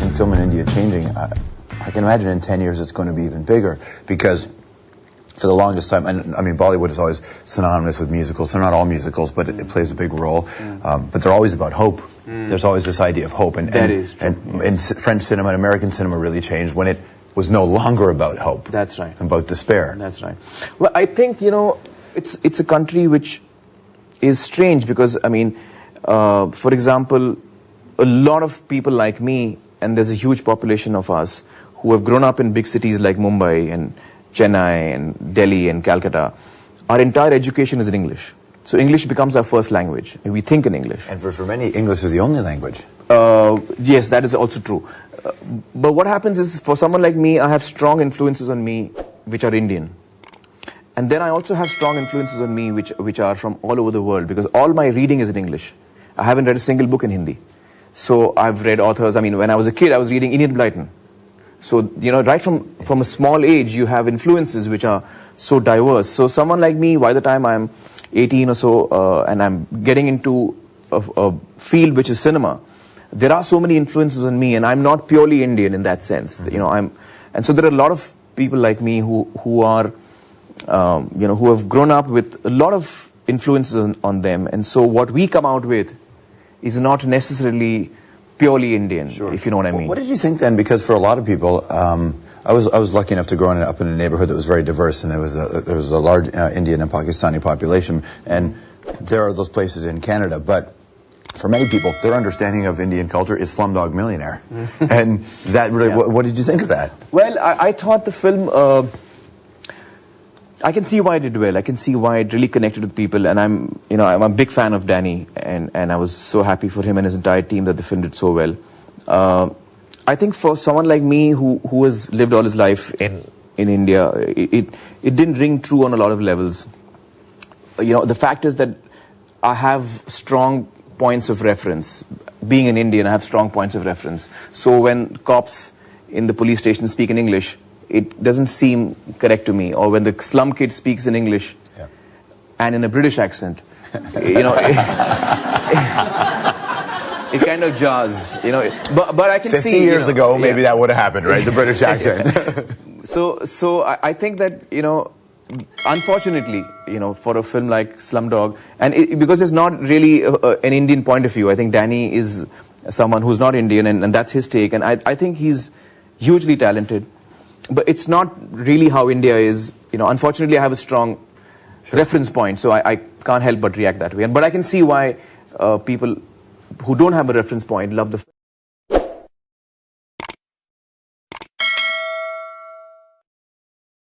in film in India changing. I can imagine in 10 years it's going to be even bigger, because for the longest time, and I mean, Bollywood is always synonymous with musicals. They're not all musicals, but it plays a big role. But they're always about hope. There's always this idea of hope. And French cinema and American cinema really changed when it was no longer about hope. That's right. About despair. That's right. Well, I think, you know, it's a country which is strange because, I mean, for example, a lot of people like me, and there's a huge population of us who have grown up in big cities like Mumbai and Chennai and Delhi and Calcutta, our entire education is in English. So English becomes our first language. We think in English. And for many, English is the only language. Yes, that is also true. But what happens is, for someone like me, I have strong influences on me which are Indian. And then I also have strong influences on me which are from all over the world, because all my reading is in English. I haven't read a single book in Hindi. So I've read authors, I mean, when I was a kid, I was reading Enid Blyton. So, you know, right from a small age, you have influences which are so diverse. So someone like me, by the time I'm 18 or so, and I'm getting into a field which is cinema, there are so many influences on me, and I'm not purely Indian in that sense. You know, and so there are a lot of people like me who are, you know, who have grown up with a lot of influences on them. And so what we come out with is not necessarily purely Indian, if you know what I mean. What did you think then? Because for a lot of people, I was lucky enough to grow up in a neighborhood that was very diverse, and there was a large Indian and Pakistani population, and there are those places in Canada. But for many people, their understanding of Indian culture is Slumdog Millionaire, and that really. What did you think of that? Well, I thought the film. I can see why it did well. I can see why it really connected with people, and I'm a big fan of Danny, and I was so happy for him and his entire team that the film did so well. I think for someone like me who has lived all his life in India, it didn't ring true on a lot of levels. You know, the fact is that I have strong points of reference. Being an Indian, I have strong points of reference. So when cops in the police station speak in English, it doesn't seem correct to me. Or when the slum kid speaks in English and in a British accent, you know, it kind of jars, you know. But I can 50 see 50 years ago, maybe that would have happened, right? The British accent. So I think that, you know, unfortunately, you know, for a film like Slumdog, and because it's not really an Indian point of view, I think Danny is someone who's not Indian, and that's his take, and I think he's hugely talented. But it's not really how India is. You know, unfortunately, I have a strong reference point, so I can't help but react that way. But I can see why people who don't have a reference point love the film.